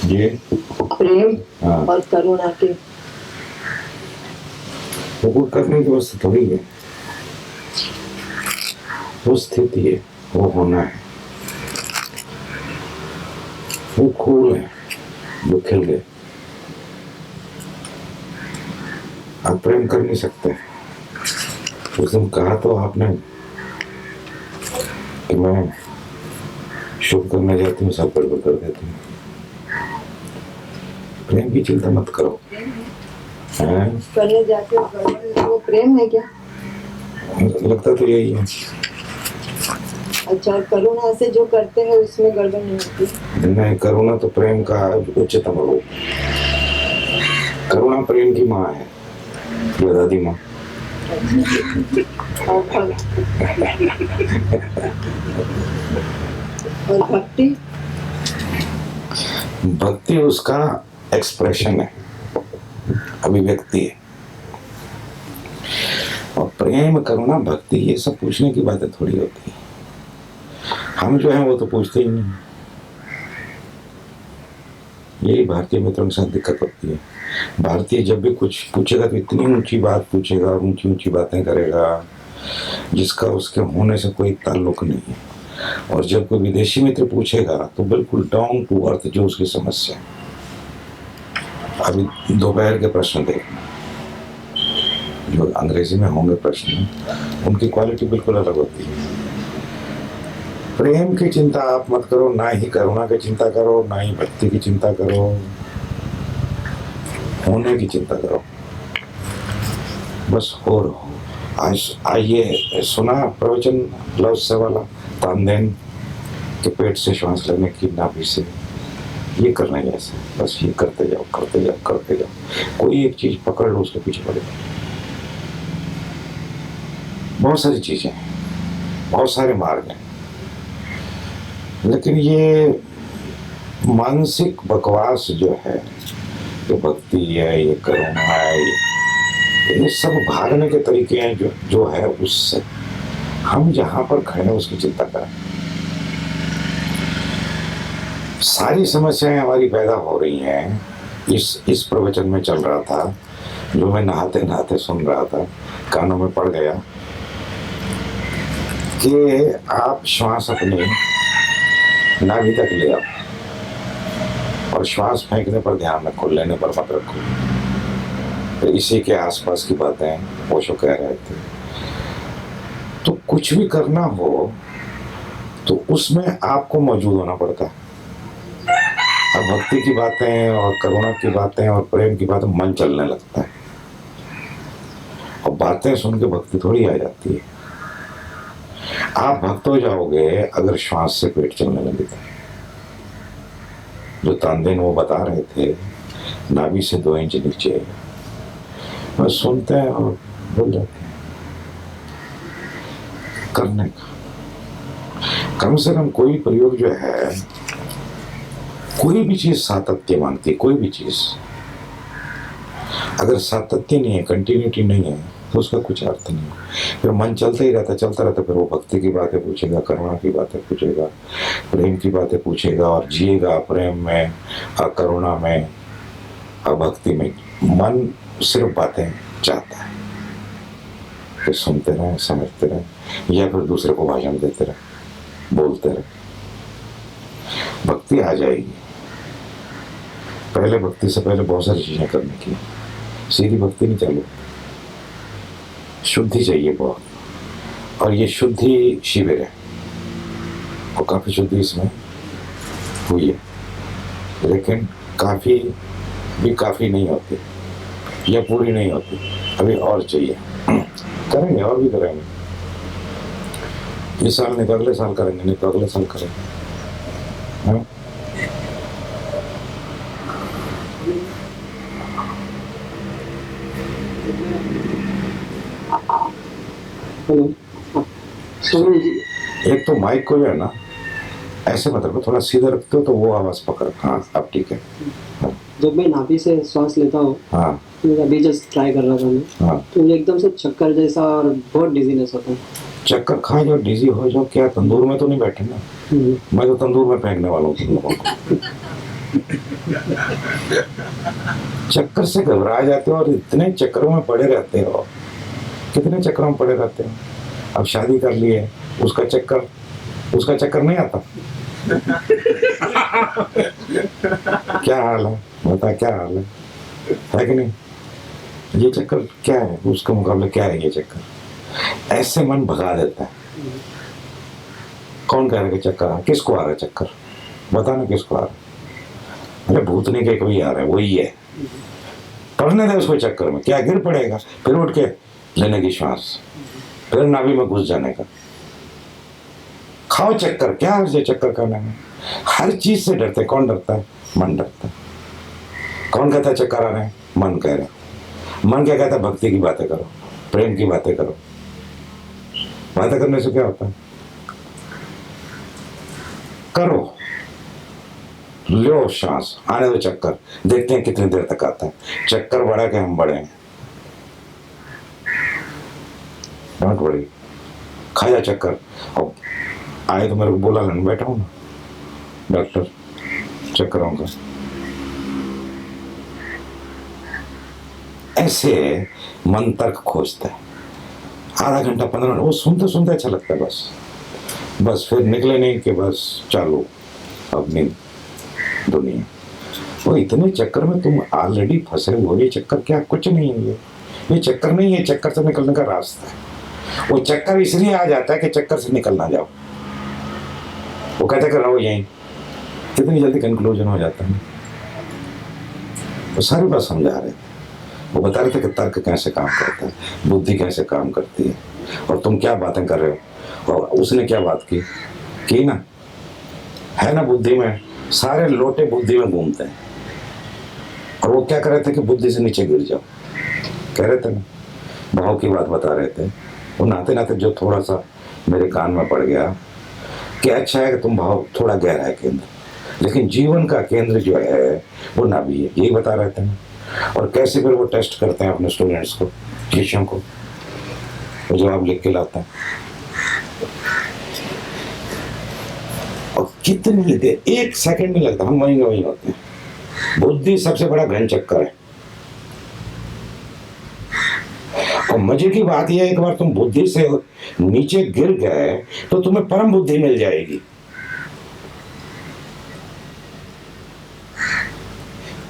ये प्रेम हाँ, और करुणा के वो करने की वस्तु थोड़ी है, वो स्थिति है, वो होना है, वो फूल है जो खिल गए। आप प्रेम कर नहीं सकते। उस दिन कहा तो आपने कि मैं शुभ करने जाती हूँ, सब गड़बड़ कर देती हूँ। प्रेम की चिंता मत करो। करने जाते हो गड़बड़, वो प्रेम है क्या? लगता तो यही है। अच्छा, करुणा से जो करते हैं उसमें गड़बड़ नहीं होती? नहीं, करुणा तो प्रेम का उच्चतम रूप। करुणा प्रेम की माँ है, दादी माँ। और भक्ति? भक्ति उसका एक्सप्रेशन है, अभिव्यक्ति है। और प्रेम, करुणा, भक्ति ये सब पूछने की बातें थोड़ी होती है। हम जो है वो तो पूछते ही नहीं। यही भारतीय मित्रों के साथ दिक्कत होती है। भारतीय जब भी कुछ पूछेगा तो इतनी ऊंची बात पूछेगा, ऊंची ऊंची बातें करेगा जिसका उसके होने से कोई ताल्लुक नहीं है। और जब कोई विदेशी मित्र पूछेगा तो बिल्कुल डाउन टू अर्थ जो उसकी समस्या। अभी दोपहर के प्रश्न देखना, जो अंग्रेजी में होंगे प्रश्न, उनकी क्वालिटी बिल्कुल अलग होती है। प्रेम की चिंता आप मत करो, ना ही करुणा की चिंता करो, ना ही भक्ति की चिंता करो, होने की चिंता करो। बस हो रहो। आज आइए, सुना प्रवचन लव से वाला, तानदेन के पेट से श्वास लेने की, नाभि से, ये करना है ऐसे। बस ये करते जाओ, करते जाओ, करते जाओ। कोई एक चीज पकड़ लो, उसके पीछे पड़े। बहुत सारी चीजें हैं, बहुत सारे मार्ग हैं, लेकिन ये मानसिक बकवास जो है, ये भक्ति है, ये करुणा है, ये सब भागने के तरीके हैं जो है उससे। हम जहां पर खड़े हैं उसकी चिंता करें। सारी समस्याएं हमारी पैदा हो रही हैं। इस प्रवचन में चल रहा था, जो मैं नहाते नहाते सुन रहा था, कानों में पड़ गया कि आप श्वास अपने नाभि तक ले आओ और श्वास फेंकने पर ध्यान रखो, लेने पर मत रखो। तो इसी के आसपास की बातें ओशो कह रहे थे। तो कुछ भी करना हो तो उसमें आपको मौजूद होना पड़ता है। अब भक्ति की बातें और करुणा की बातें और प्रेम की बातें, मन चलने लगता है और बातें सुन के भक्ति थोड़ी आ जाती है। आप भक्त हो जाओगे अगर श्वास से पेट चलने लगे। जो तानदेन वो बता रहे थे, नाभि से 2 इंच नीचे, बस सुनते हैं और भूल जाते हैं करने का। कम से कम कोई प्रयोग जो है, कोई भी चीज सातत्य मांगती है। कोई भी चीज अगर सातत्य नहीं है, कंटिन्यूटी नहीं है, तो उसका कुछ अर्थ नहीं है। फिर मन चलता ही रहता, चलता रहता। फिर वो भक्ति की बातें पूछेगा, करुणा की बातें पूछेगा, प्रेम की बातें पूछेगा और जिएगा प्रेम में, करुणा में, भक्ति में। मन सिर्फ बातें चाहता है। फिर सुनते रहे, समझते रहे, या फिर दूसरे को भाषण देते रहे, बोलते रहे। भक्ति आ जाएगी। पहले भक्ति से पहले बहुत सारी चीजें करने की, सीधी भक्ति नहीं चालू। शुद्धि चाहिए बहुत, और ये शुद्धि शिविर है और काफी शुद्धि इसमें हुई है, लेकिन काफी भी काफी नहीं होती या पूरी नहीं होती। अभी और चाहिए, करेंगे और भी करेंगे। इस साल नहीं तो अगले साल करेंगे, नहीं तो अगले साल करेंगे। हाँ? हेलो, सुनो जी। एक तो माइक को जो है ना ऐसे मत रखो, थोड़ा सीधा रखते हो तो वो आवाज पकड़। हाँ अब ठीक है। हाँ जब मैं नाभि से श्वास लेता हूँ, हाँ तो अभी जस्ट ट्राई कर रहा था मैं, हाँ। तो मुझे एकदम से चक्कर जैसा और बहुत डिजीनेस होता है। चक्कर खा जाओ, डिजी हो जाओ, क्या तंदूर में तो नहीं बैठे ना? मैं तो तंदूर में फेंकने वाला हूँ तुम लोगों को। चक्कर से घबरा जाते हो और इतने चक्करों में पड़े रहते हो। कितने चक्करों में पड़े रहते हो? अब शादी कर ली है, उसका चक्कर नहीं आता। क्या हाल है बता, क्या हाल है कि नहीं? ये चक्कर क्या है उसके मुकाबले? क्या है ये चक्कर? ऐसे मन भगा देता है। कौन कह रहा है कि चक्कर आ? किसको आ रहा है चक्कर? बताना किसको आ रहा है? अरे भूतनी के कोई आ रहा है, वही है। पढ़ने दे उसको चक्कर में, क्या गिर पड़ेगा? फिर उठ के लेने की श्वास, फिर नाभि में घुस जाने का। खाओ चक्कर, क्या है चक्कर करने में? हर चीज से डरते। कौन डरता है? मन डरता है। कौन कहता है चक्कर आ रहे हैं? मन कह रहा है। मन क्या कहता है? भक्ति की बातें करो, प्रेम की बातें करो। बातें करने से क्या होता है? करो, लो सांस, आने दो चक्कर, देखते हैं कितनी देर तक आता है। चक्कर बड़ा के हम बड़े हैं, बहुत बड़ी। खा जा चक्कर। और आए तो मेरे को बोला लेने बैठा हूं ना डॉक्टर चक्करों का। ऐसे मन तर्क खोजता है, आधा घंटा 15 मिनट वो सुनते सुनते अच्छा लगता है। बस फिर निकले नहीं कि बस चालू अपनी दुनिया। वो इतने चक्कर में तुम ऑलरेडी फंसे हो। ये चक्कर क्या कुछ नहीं है। ये चक्कर नहीं है, चक्कर से निकलने का रास्ता है। वो चक्कर इसलिए आ जाता है कि चक्कर से निकल ना जाओ। वो कहते कि रहो यहीं, कितनी जल्दी कंक्लूजन हो जाता है। वो सारी बात समझा रहे, वो बता रहे थे कि तर्क कैसे काम करता है, बुद्धि कैसे काम करती है, और तुम क्या बातें कर रहे हो। और उसने क्या बात की ना, है ना बुद्धि में, सारे लोटे बुद्धि में घूमते हैं। और वो क्या कर रहे थे कि बुद्धि से नीचे गिर जाओ, कह रहे थे ना, भाव की बात बता रहे थे। वो नाते नाते जो थोड़ा सा मेरे कान में पड़ गया कि अच्छा है कि तुम भाव थोड़ा गहरा है केंद्र, लेकिन जीवन का केंद्र जो है वो नाभि है, यही बता रहे थे ना। और कैसे फिर वो टेस्ट करते हैं अपने स्टूडेंट्स को, शिष्यों को, वो जवाब लिख के लाता है। और कितनी देर, 1 सेकंड नहीं लगता, हम वहीं होते हैं। बुद्धि सबसे बड़ा घन चक्कर है। और मजे की बात यह है, एक बार तुम बुद्धि से नीचे गिर गए तो तुम्हें परम बुद्धि मिल जाएगी।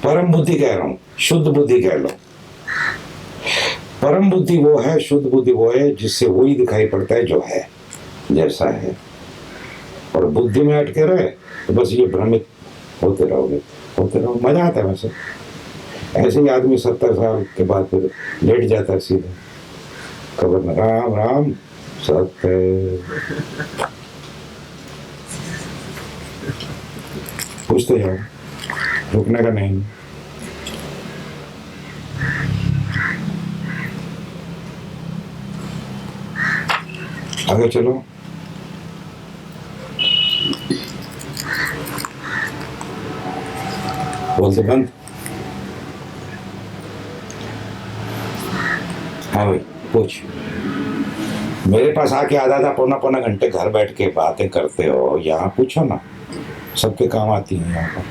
परम बुद्धि कह रहा हूं, शुद्ध बुद्धि कह लो। परम बुद्धि वो है, शुद्ध बुद्धि वो है जिससे वही दिखाई पड़ता है जो है, जैसा है। और बुद्धि में अटके रहे तो बस ये भ्रमित होते रहोगे, होते रहो। मजा आता है वैसे। ऐसे ही आदमी 70 साल के बाद फिर लेट जाता है सीधे कब्र में, राम राम सत्य। पूछते जाओ, रुकने का नहीं। आगे चलो। बोलते बंद। हाँ भाई पूछ। मेरे पास आके आधा पौना घंटे घर बैठ के बातें करते हो, यहाँ पूछो ना, सबके काम आती है यहाँ पर।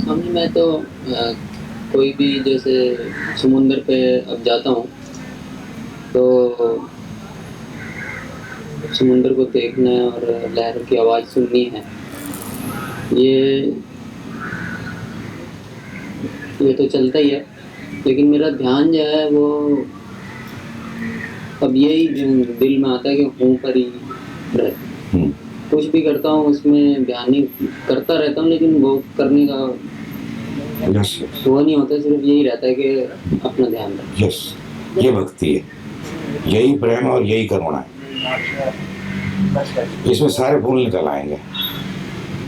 स्वामी मैं तो कोई भी जैसे समुंदर पे अब जाता हूँ तो समुंदर को देखना है और लहरों की आवाज़ सुननी है। ये तो चलता ही है, लेकिन मेरा ध्यान जो है वो अब यही दिल में आता है कि हूँ पर ही रहे। कुछ भी करता हूँ उसमें ध्यान नहीं करता रहता हूँ, लेकिन वो करने का यस वो नहीं होता, सिर्फ यही रहता है कि अपना ध्यान रखें। यस, ये भक्ति है, यही प्रेम और यही करुणा है। इसमें सारे फूल निकल आएंगे,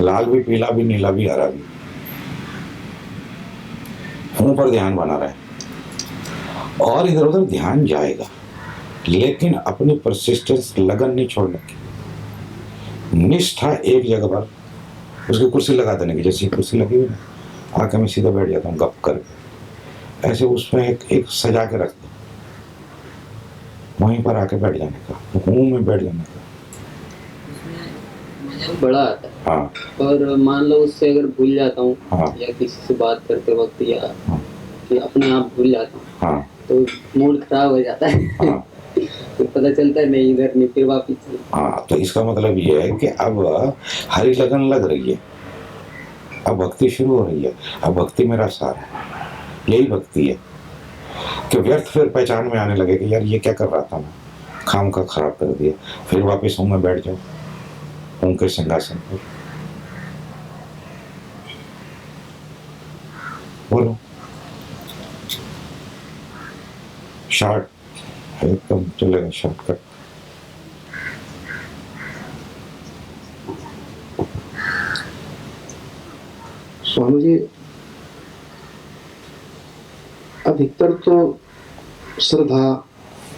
लाल भी, पीला भी, नीला भी, हरा भी। मुंह पर ध्यान बना रहे और इधर उधर ध्यान जाएगा, लेकिन अपनी परसिस्टेंस, लगन नहीं छोड़ने की, निष्ठा एक जगह पर। उसकी कुर्सी लगा देने की, जैसी कुर्सी लगी हुई ना, आके मैं सीधा बैठ जाता हूँ गप करके, ऐसे उसमें एक सजा के रख दो, वहीं पर आके बैठ जाने का, मुंह में बैठ जाने का। बड़ा आता है। हाँ और मान लो उससे अगर भूल जाता हूँ, हाँ या किसी से बात करते वक्त, या हाँ कि अपने आप भूल जाता हूँ, हाँ तो मूड खराब हो जाता है। हाँ फिर पता चलता है नहीं, इधर नहीं, फिर वापिस चलता हाँ। तो इसका मतलब ये है कि अब हरी लगन लग रही है, अब भक्ति शुरू हो रही है, अब भक्ति मेरा सार है, यही भक्ति है। कि व्यर्थ फिर पहचान में आने लगे कि यार ये क्या कर रहा था मैं, खाम का खराब कर दिया, फिर वापस हूँ में बैठ जाओ उनके सिंहासन पर। बोलो, शॉर्ट एकदम चलेगा, शॉर्टकट। स्वामी जी, अधिकतर तो श्रद्धा,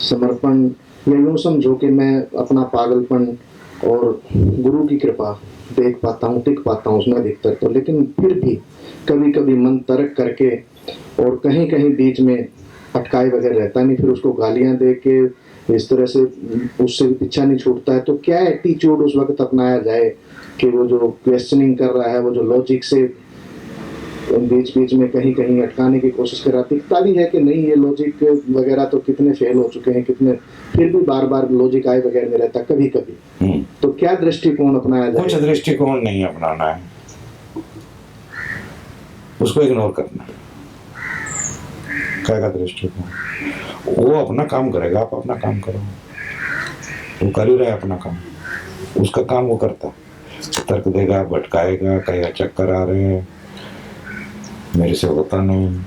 समर्पण, या यूँ समझो कि मैं अपना पागलपन और गुरु की कृपा देख पाता हूँ, टिक पाता हूँ उसमें अधिकतर तो। लेकिन फिर भी कभी कभी मन तर्क करके और कहीं कहीं बीच में अटकाए बगैर रहता नहीं, फिर उसको गालियाँ दे के इस तरह से उससे भी पीछा नहीं छूटता है। तो क्या एटीट्यूड उस वक्त अपनाया जाए कि वो जो क्वेश्चनिंग कर रहा है, वो जो लॉजिक से बीच बीच में कहीं कहीं अटकाने की कोशिश कर रहा, दिखता भी है कि नहीं ये लॉजिक वगैरह तो कितने फेल हो चुके हैं, कितने, फिर भी बार बार लॉजिक आए बगैर नहीं रहता कभी कभी। तो क्या दृष्टिकोण अपनाया जाए? कुछ दृष्टिकोण नहीं अपनाना है, उसको इग्नोर करना। क्या का दृष्टिकोण? वो अपना काम करेगा, आप अपना काम करो। वो कर ही रहा है अपना काम, उसका काम वो करता है। तर्क देगा, भटकाएगा, कहेगा चक्कर आ रहे हैं, मेरे से होता नहीं,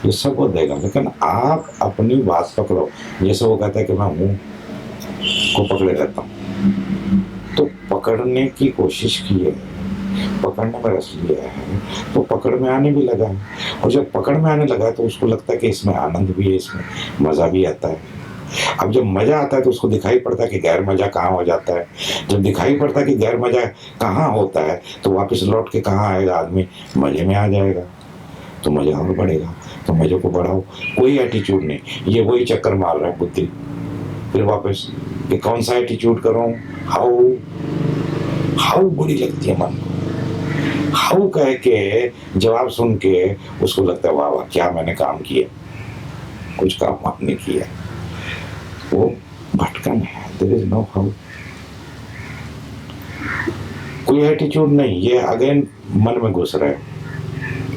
ये सब वो देगा। लेकिन आप अपनी बात पकड़ो, जैसे वो कहता है कि मैं हूँ को पकड़े रहता हूँ, तो पकड़ने की कोशिश की है, पकड़ने में रस लिया है, तो पकड़ में आने भी लगा है। और जब पकड़ में आने लगा है तो उसको लगता है कि इसमें आनंद भी है, इसमें मज़ा भी आता है। अब जब मज़ा आता है तो उसको दिखाई पड़ता है कि गैर मज़ा कहाँ हो जाता है। जब दिखाई पड़ता है कि गैर मज़ा कहाँ होता है, तो वापस लौट के कहाँ आएगा आदमी, मज़े में आ जाएगा। तो मज़ा और बढ़ेगा, तो मज़े को बढ़ाओ, कोई एटीट्यूड नहीं। ये वही चक्कर मार रहा है बुद्धि, फिर वापस कि कौन सा एटीट्यूड करूँ। हाउ बुरी लगती है मन को। हाउ कह के जवाब सुन के उसको लगता है वाह वाह क्या मैंने काम किया, कुछ काम आपने किया। वो भटकन है, देयर इज नो हाउ। कोई एटीट्यूड नहीं, ये अगेन मन में घुस रहा है।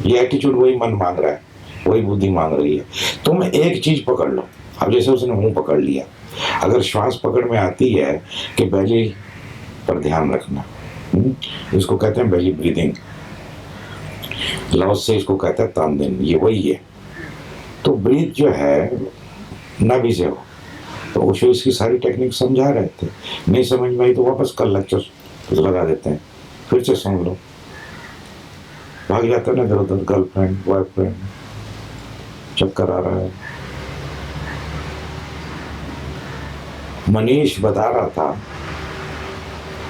ये एटीट्यूड वही मन मांग रहा है, वही बुद्धि मांग रही है। तुम एक चीज पकड़ लो। अब जैसे उसने मुंह पकड़ लिया, अगर श्वास पकड़ में आती है कि बेली पर ध्यान रखना, इसको कहते हैं बेली ब्रीदिंग, लाओस से इसको कहते हैं तानदेन, ये वही है। तो ब्रीथ जो है नाभि से हो, तो ओशो इसकी सारी टेक्निक समझा रहे थे, नहीं समझ में आई तो वापस कल लेक्चर लगा देते हैं, फिर से सुन लो। भाग जाता है ना इधर उधर, गर्लफ्रेंड बॉयफ्रेंड, चक्कर आ रहा है। मनीष बता रहा था,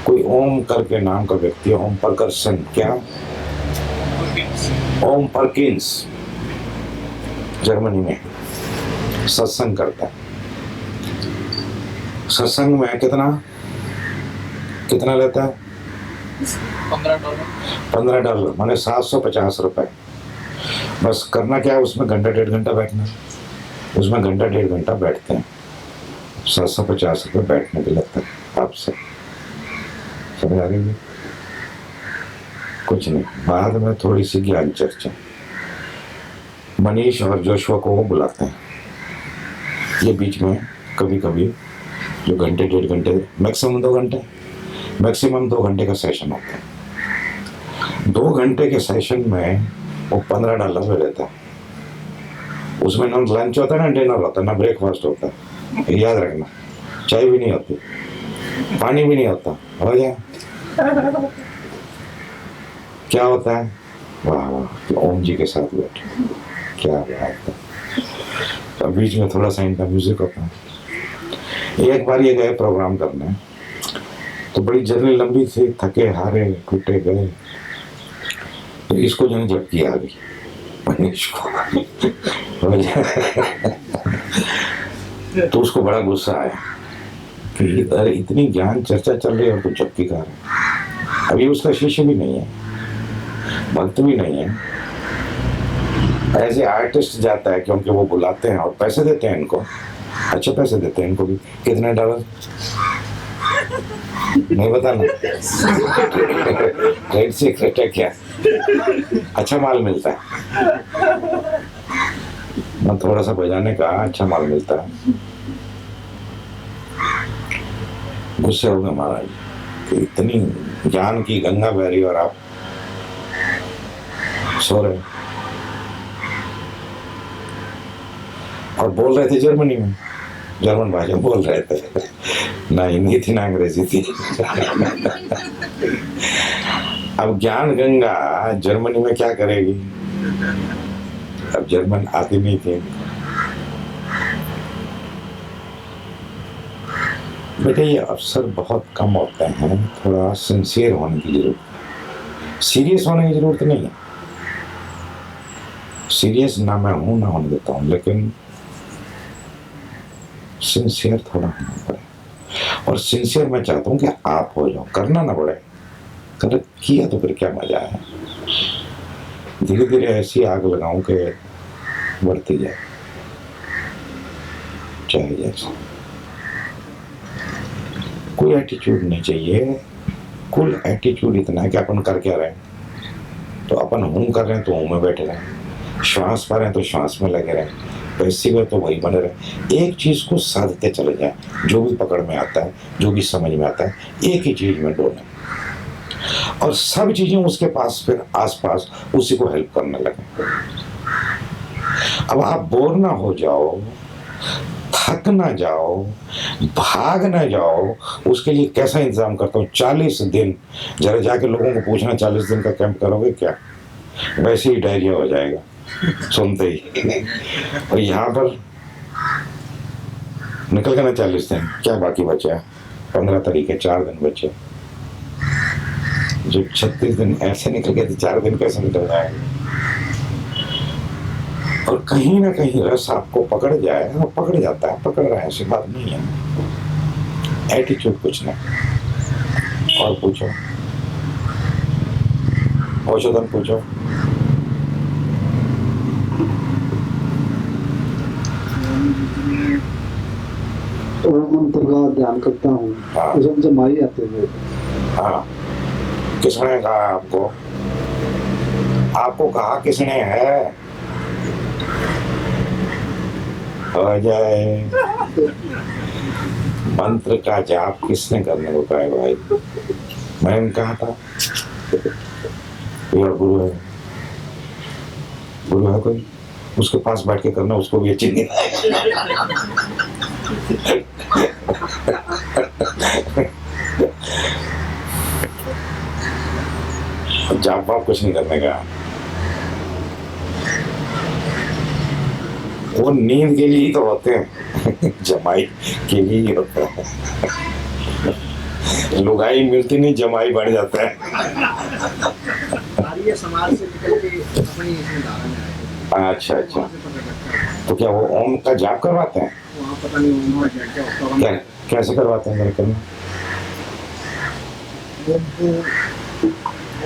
कोई ओम करके नाम का व्यक्ति है, ओम परकर्सन, क्या ओम परकिंस, जर्मनी में सत्संग करता है। सत्संग में कितना लेता है? $15, माने 750 रुपए। बस करना क्या है उसमें, घंटा डेढ़ घंटा बैठना है, उसमें घंटा डेढ़ घंटा बैठते हैं। 750 रुपये बैठने के लगता है आपसे, समझ आ रही है? कुछ नहीं, बाद में थोड़ी सी ज्ञान चर्चा। मनीष और जोशुआ को वो बुलाते हैं, ये बीच में कभी कभी जो घंटे डेढ़ घंटे, मैक्सिमम 2 घंटे, मैक्सिमम 2 घंटे का सेशन होता है। 2 घंटे के सेशन में वो $15 में रहता है। उसमें ना लंच होता है ना डिनर होता है ना ब्रेकफास्ट होता है, याद रखना। चाय भी नहीं होती, पानी भी नहीं होता, हो गया। क्या होता है? वाह वाह, ओम जी के साथ बैठे, क्या बात है। तो बीच में थोड़ा सा इनका म्यूजिक होता है। एक बार ये गए प्रोग्राम करने, तो बड़ी जर्नी लंबी थी, थके हारे टूटे गए, तो इसको जो है झपकी आ गई मनीष को। तो उसको बड़ा गुस्सा आया कि अरे इतनी ज्ञान चर्चा चल रही है और तू झपकी खा रहा है। अभी उसका शिष्य भी नहीं है, भक्त भी नहीं है, ऐसे आर्टिस्ट जाता है क्योंकि वो बुलाते हैं और पैसे देते हैं इनको, अच्छे पैसे देते हैं इनको भी। कितने $? नहीं बताना, ट्रेड सीक्रेट है क्या? अच्छा माल मिलता है ना, थोड़ा सा बजाने का अच्छा माल मिलता है। गुस्से हो गए महाराज कि इतनी ज्ञान की गंगा बह रही और आप सो रहे। और बोल रहे थे जर्मनी में, जर्मन भाषा बोल रहे थे, ना हिंदी थी ना अंग्रेजी थी। अब ज्ञान गंगा जर्मनी में क्या करेगी? अब जर्मन आती नहीं थी। बेटे ये अवसर बहुत कम होते हैं, थोड़ा सिंसियर होने की जरूरत है, सीरियस होने की जरूरत नहीं है। सीरियस ना मैं हूं ना होने देता हूं, लेकिन सिंसियर थोड़ा होना पड़े। और सिंसियर मैं चाहता हूं कि आप हो जाओ, करना ना पड़े। कर किया तो फिर क्या मजा है। धीरे धीरे ऐसी आग लगाऊं कि बढ़ती जाए, चाहे जैसा। कोई एटीट्यूड नहीं चाहिए, कुल एटीट्यूड इतना है कि अपन कर क्या रहे हैं। तो अपन हूं कर रहे हैं तो हूं में बैठे रहे, श्वास पा रहे हैं तो श्वास में लगे रहे, पैसिव है तो वही बने रहे। एक चीज को साधते चले जाए, जो भी पकड़ में आता है, जो भी समझ में आता है, एक ही चीज में डोले और सब चीजें उसके पास फिर आसपास उसी को हेल्प करने लगे। अब आप बोर ना हो जाओ, थक ना जाओ, भाग ना जाओ, उसके लिए कैसा इंतजाम करता हूँ। 40 दिन जरा जाके लोगों को पूछना 40 दिन का कैंप करोगे क्या? वैसे ही डायरिया हो जाएगा सुनते ही। और यहाँ पर निकल गए ना 40 दिन, क्या बाकी बचा है? 15 तारीख है, 4 दिन बचे। जो 36 दिन ऐसे निकल गए थे, 4 दिन कैसे निकल जाएंगे? और कहीं ना कहीं रस आपको पकड़ जाए, वो पकड़ जाता है, पकड़ रहा है, ऐसी बात नहीं है। एटीट्यूड कुछ नहीं। और पूछो, औषधन पूछो। ओम मंत्र का ध्यान करता हूँ, हाँ। उसमें जमाई आते हुए। हाँ, किसने कहा आपको? आपको कहा किसने है? हो जाए। मंत्र का जाप किसने करने को कहा है भाई? मैंने कहा था। कोई और गुरु है? गुरु है कोई? उसके पास बैठ के करना, उसको भी अच्छी नहीं। जाप वाप कुछ नहीं करने का। वो नींद के लिए ही तो होते हैं, जमाई के लिए ही होता है। लुगाई मिलती नहीं, जमाई बढ़ जाता है। समाज से निकल के अपनी इसमें धारणा है। अच्छा अच्छा, तो क्या वो ओम का जाप करवाते हैं? वहाँ पता नहीं ओम क्या कैसे करवाते हैं मेरे ख्याल में?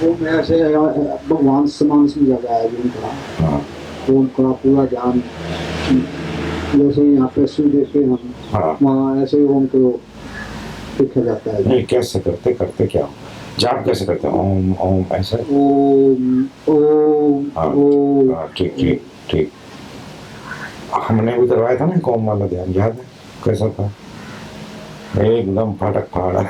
ओम ऐसे भगवान समान समझा गया है उनका। हाँ ओम का पूरा ध्यान, जैसे यहाँ पे सूर्य देखे हम, हाँ। वहाँ ऐसे ओम को लिखा जाता है। नहीं, कैसे करते करते क्या हो? जाप कैसे करते हैं? ओम ओम ऐसे? ओम ओम हाँ ओम। हाँ, ठीक ठीक ठीक। हमने भी करवाया था ना कौम वाला ध्यान, याद है कैसा था? एकदम फाटक फाड़ा।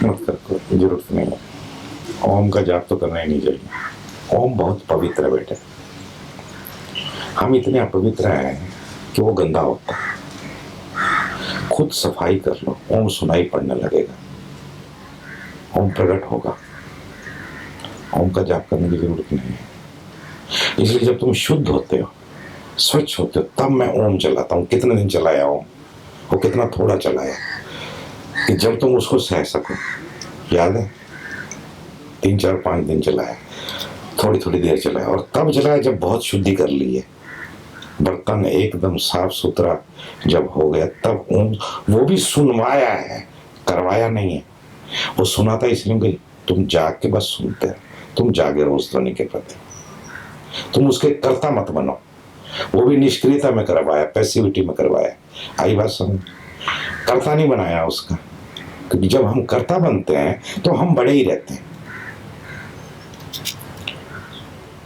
मत कर, जरूरत नहीं है। ओम का जाप तो करना ही नहीं चाहिए। ओम बहुत पवित्र है बेटे। हम इतने अपवित्र हैं कि वो गंदा होता है। खुद सफाई कर लो, ओम सुनाई पड़ने लगेगा, ओम प्रकट होगा। ओम का जाप करने की जरूरत नहीं है। इसलिए जब तुम शुद्ध होते हो, स्वच्छ होते हो, तब मैं ओम चलाता हूँ। कितने दिन चलाया ओम, वो कितना थोड़ा चलाया कि जब तुम उसको सह सको। याद है, 3 4 5 दिन चलाया, थोड़ी थोड़ी देर चलाया, और तब चलाया जब बहुत शुद्धि कर ली है, बर्तन एकदम साफ सुथरा जब हो गया, तब ओम। वो भी सुनवाया है, करवाया नहीं है। वो सुनाता इसलिए कि तुम जाग के बस सुनते हो, तुम जागे रहो उस ध्वनि के प्रति, तुम उसके कर्ता मत बनो। वो भी निष्क्रियता में करवाया, पैसिविटी में करवाया। आई बात समझ? कर्ता नहीं बनाया उसका, क्योंकि जब हम कर्ता बनते हैं तो हम बड़े ही रहते हैं।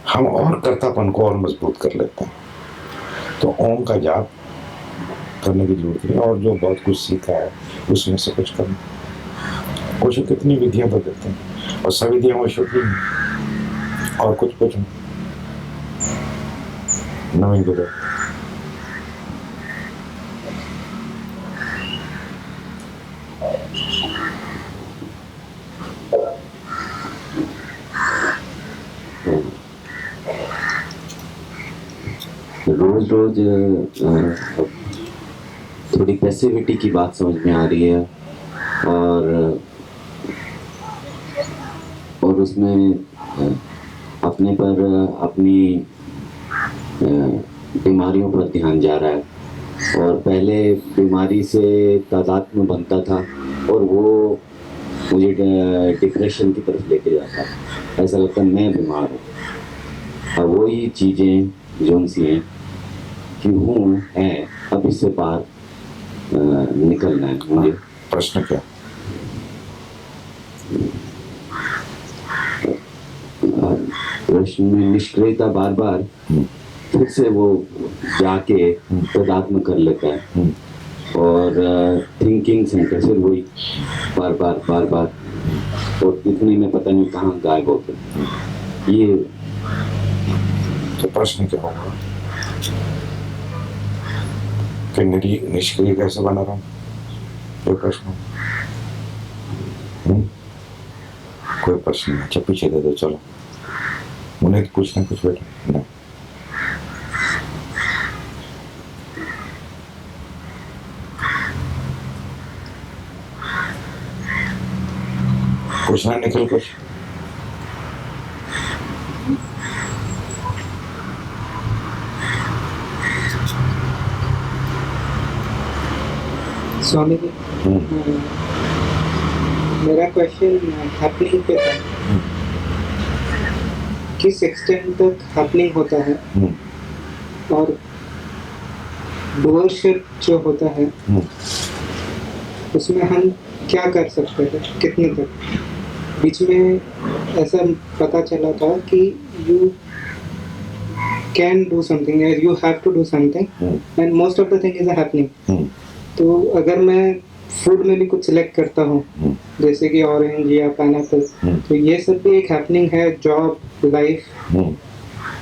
हम और कर्तापन को और मजबूत कर लेते हैं। तो ओम का जाप करने की जरूरत नहीं। और जो बहुत कुछ सीखा है उसमें से कुछ करना। कुछ कितनी विधियां बदलते हैं, और सब विधियां वो शुद्ध नहीं, और कुछ नहीं। नवीन गुरु रोज रोज थोड़ी पैसिविटी की बात समझ में आ रही है, और उसमें अपने पर, अपनी बीमारियों पर ध्यान जा रहा है। और पहले बीमारी से तादाद में बनता था, और वो मुझे डिप्रेशन की तरफ लेके जाता है। ऐसा लगता है मैं बीमार हूँ। अब वही चीज़ें जो सी हैं कि हूँ है, अब इससे पार निकलना है मुझे। प्रश्न क्या? प्रश्न में निष्क्रियता बार बार फिर से वो जाके तदात्म कर लेता है, और थिंकिंग सेंटर से वही बार बार, और इतने में पता नहीं कहाँ गायब होते। ये तो प्रश्न क्या होगा कि निष्क्रिय कैसे बना रहा हूँ? कोई प्रश्न? कोई प्रश्न नहीं। अच्छा पीछे दे दो, चलो। उन्हें कुछ ना कुछ बेटा नहीं। कुछ ना निकल कुछ। स्वामी जी, मेरा क्वेश्चन हैपनिंग पे था। किस एक्सटेंट तक हैपनिंग होता है, और डूअरशिप जो होता है उसमें हम क्या कर सकते हैं, कितने तक? बीच में ऐसा पता चला था कि you can do something, you have to do something, and most of the thing is happening. तो अगर मैं फूड में भी कुछ सिलेक्ट करता हूँ, जैसे कि ऑरेंज या पाइनएप्पल, तो ये सब भी एक हैपनिंग है, जॉब, लाइफ,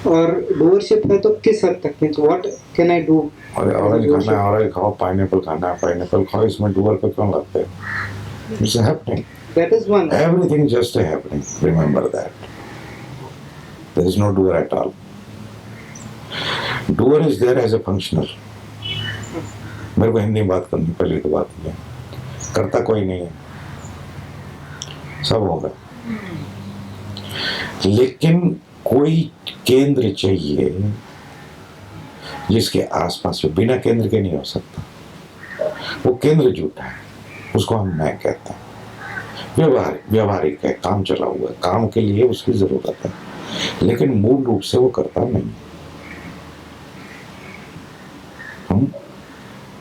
और डूअरशिप है। तो किस हद तक, means what can I do? Orange खाना है, ऑरेंज खाओ, पाइनएप्पल खाना है, पाइनएप्पल खाओ। इसमें डूअर को क्यों लगते हैं? It's happening. That is one. Everything is just a happening. Remember that. There is no doer at all. Doer is there as a functional. मेरे को हिंदी में बात करनी, पहली तो बात नहीं है। करता कोई नहीं है, सब होगा। लेकिन कोई केंद्र चाहिए जिसके आसपास, बिना केंद्र के नहीं हो सकता। वो केंद्र झूठा है, उसको हम मैं कहते हैं। व्यवहारिक है, काम चला हुआ है, काम के लिए उसकी जरूरत है, लेकिन मूल रूप से वो करता नहीं।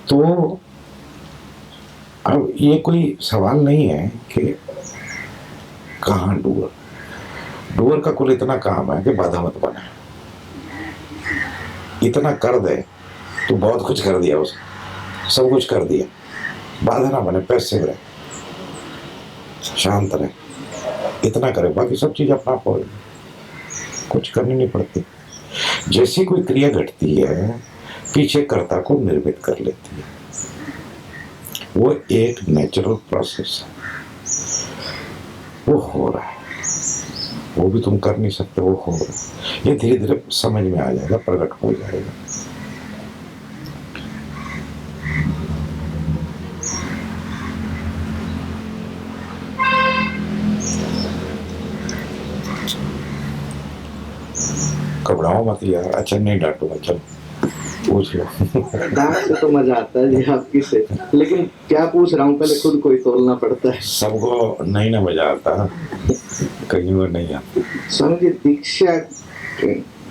तो अब ये कोई सवाल नहीं है कि कहाँ डूअर का कुल इतना काम है कि बाधा मत बने। इतना कर दे तो बहुत कुछ कर दिया उसने, सब कुछ कर दिया, बाधा ना बने, पैसे रहे। शांत रहे, इतना करे, बाकी सब चीज अपना आप हो, कुछ करनी नहीं पड़ती। जैसी कोई क्रिया घटती है पीछे कर्ता को निर्मित कर लेती है, वो एक नेचुरल प्रोसेस है, वो हो रहा है, वो भी तुम कर नहीं सकते, वो हो रहा है। ये धीरे धीरे समझ में आ जाएगा, प्रकट हो जाएगा। घबराओ मत यार, अच्छा नहीं डांटूंगा, चलो पूछ लो। डांट से तो मजा आता है जी आपकी से, लेकिन क्या पूछ रहा हूँ पहले खुद को ही तोलना पड़ता है। सबको नहीं ना मजा आता, कहीं वो नहीं आता। स्वामी जी, दीक्षा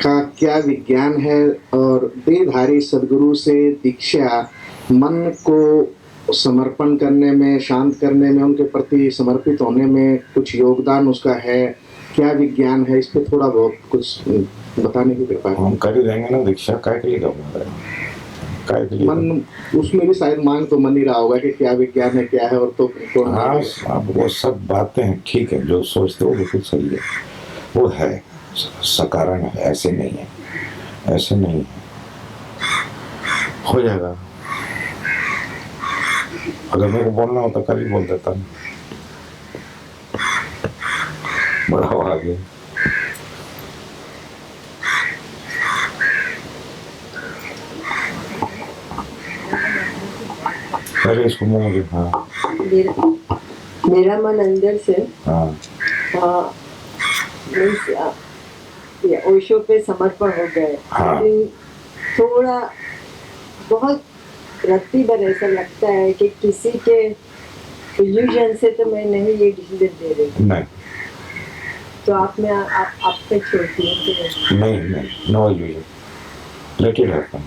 का क्या विज्ञान है और देहधारी सदगुरु से दीक्षा मन को समर्पण करने में, शांत करने में, उनके प्रति समर्पित होने में कुछ योगदान उसका है? क्या विज्ञान है, इस पे थोड़ा बहुत कुछ बताने की कृपा है। हम कर ही देंगे ना दीक्षा, काय के लिए करना, काय के लिए मन उसमें भी शायद मांग तो मन ही रहा होगा कि क्या विज्ञान है, क्या है, और तो हाँ, अब वो सब बातें ठीक है, जो सोचते हो बिल्कुल सही है, वो है सकारण है, ऐसे नहीं है, ऐसे नहीं है, हो जाएगा। अगर मेरे को बोलना होता कल ही बोल देता, बढ़ाओ आगे। अरे इसको मुझे, हाँ मेरा मन अंदर से हाँ ओशो पे समर्पण हो गए, हाँ। लेकिन थोड़ा बहुत रत्ती भर ऐसा लगता है कि किसी के इल्यूजन से तो मैं नहीं ये डिसीजन दे रही, नहीं तो आप पे छोड़ती हूँ। नहीं, no use, let it happen,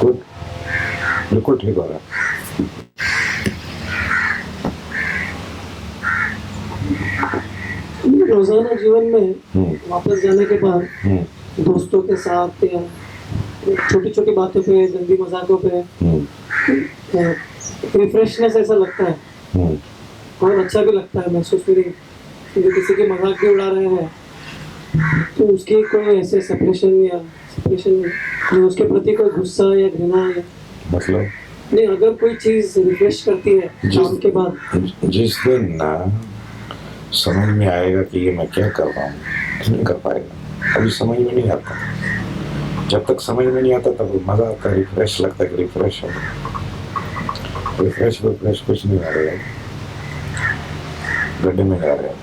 good, बिल्कुल ठीक हो रहा है। रोजाना जीवन में वापस जाने के बाद दोस्तों के साथ या छोटी छोटी बातों पे, गंदी मजाकों पे रिफ्रेशनेस ऐसा लगता है और अच्छा भी लगता है महसूस। मेरी जो किसी के मजाक भी उड़ा रहे हैं तो उसकी कोई ऐसे सेपरेशन जो उसके प्रति कोई गुस्सा या घृणा या मतलब नहीं, अगर कोई चीज रिफ्रेश करती है काम के बाद, जिस दिन ना समझ में आएगा कि ये मैं क्या कर रहा हूँ, नहीं कर पाएगा, अभी समझ में नहीं आता। जब तक समझ में नहीं आता तब मजा आता है, रिफ्रेश लगता है कि रिफ्रेश हो, रिफ्रेश कुछ नहीं आ रहा है, गड्ढे में जा रहे हैं।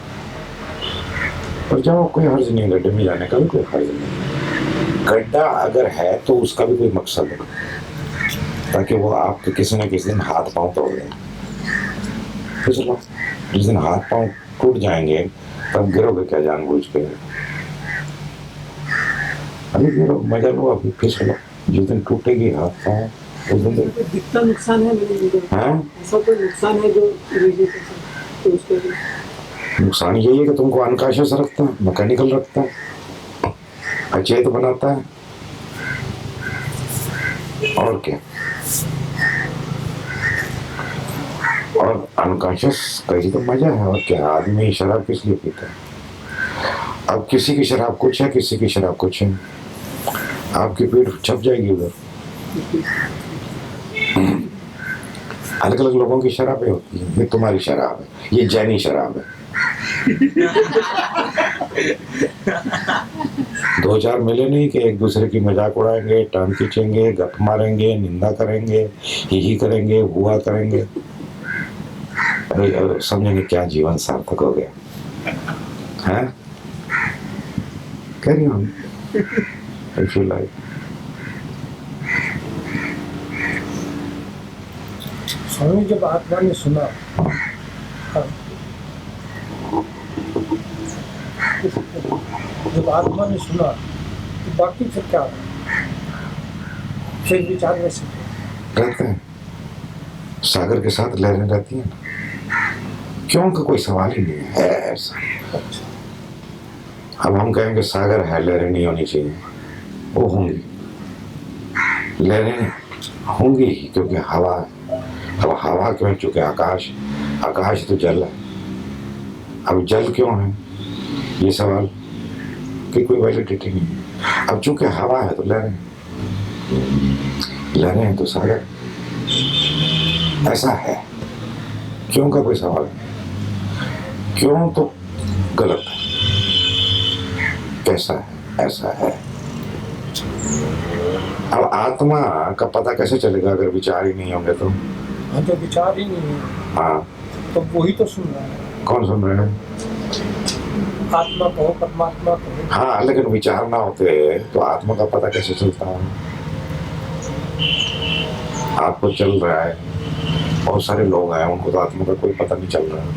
पर जाओ, कोई हर्ज नहीं, गड्ढे में जाने का भी कोई हर्ज नहीं। गड्ढा अगर है तो उसका भी कोई मकसद है, ताकि वो आपके किसी न किसी दिन हाथ पांव तोड़ दें। तो चलो, जिस दिन हाथ पांव टूट जाएंगे तब गिरोगे क्या जानबूझ के? अभी गिरो, मजा लो, अभी फिसलो। जिस दिन टूटेगी हाथ पांव उस दिन दिखता नुकसान है ऐसा कोई नुकसान है जो तो उसके नुकसान यही है कि तुमको अनकॉन्शियस रखता है, मैकेनिकल रखता है, अचेत बनाता है, और क्या। और अनकॉन्शियस कहीं तो मजा है, और क्या। आदमी शराब किस लिए पीता है? अब किसी की शराब कुछ है, किसी की शराब कुछ है, आपकी पीठ छप जाएगी उधर। अलग अलग लोगों की शराबें होती हैं, ये तुम्हारी शराब है, ये जैनी शराब है। दो चार मिले नहीं कि एक दूसरे की मजाक उड़ाएंगे, टांग खींचेंगे, गप मारेंगे, निंदा करेंगे, ही करेंगे, हुआ करेंगे, अरे समझेंगे क्या जीवन सार्थक हो गया है। Carry on if you like. स्वामी जब आत्मा ने सुना, जब आत्मा ने सुना तो बाकी फिर क्या हुआ? फिर विचार वैसे रहते हैं, सागर के साथ लहरें रहती हैं, क्यों का कोई सवाल ही नहीं है ऐसा। अब हम कहेंगे सागर है, लहरें नहीं होनी चाहिए, वो होंगी, लहरें होंगी ही, क्योंकि हवा, अब हवा क्यों, चूंकि आकाश आकाश तो जल है। अब जल क्यों है, ये सवाल कि कोई वैलिडिटी नहीं है। अब चूंकि हवा है तो लहरें, लहरें हैं तो सागर, ऐसा है। क्यों का कोई सवाल नहीं, क्यों तो गलत है, कैसा है, ऐसा है। अब आत्मा का पता कैसे चलेगा अगर विचार ही नहीं होंगे तो? हाँ, तो विचार ही नहीं है हाँ, तो वही तो सुन रहा है। कौन सुन रहे हैं? आत्मा कहो परमात्मा कहो। हाँ, लेकिन विचार ना होते तो आत्मा का पता कैसे चलता है? आपको चल रहा है, बहुत सारे लोग हैं उनको तो आत्मा का कोई पता नहीं चल रहा है,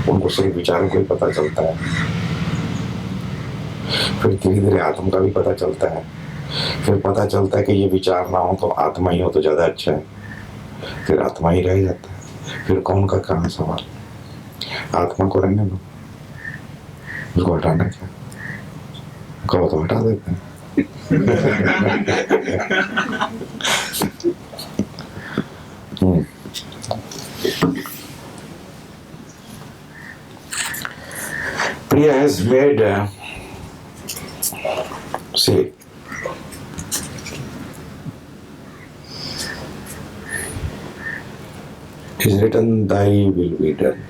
उनको सिर्फ विचारों को ही पता चलता है। फिर धीरे धीरे आत्मा का भी पता चलता है, फिर पता चलता है कि ये विचार ना हो तो आत्मा ही हो तो ज्यादा अच्छा है, फिर आत्मा ही रह जाता है। फिर कौन का कहाँ सवाल? आत्मा को रहने दो, उसको हटाना क्या, कहो तो हटा देते हैं। Priya has made say is written thy will be done.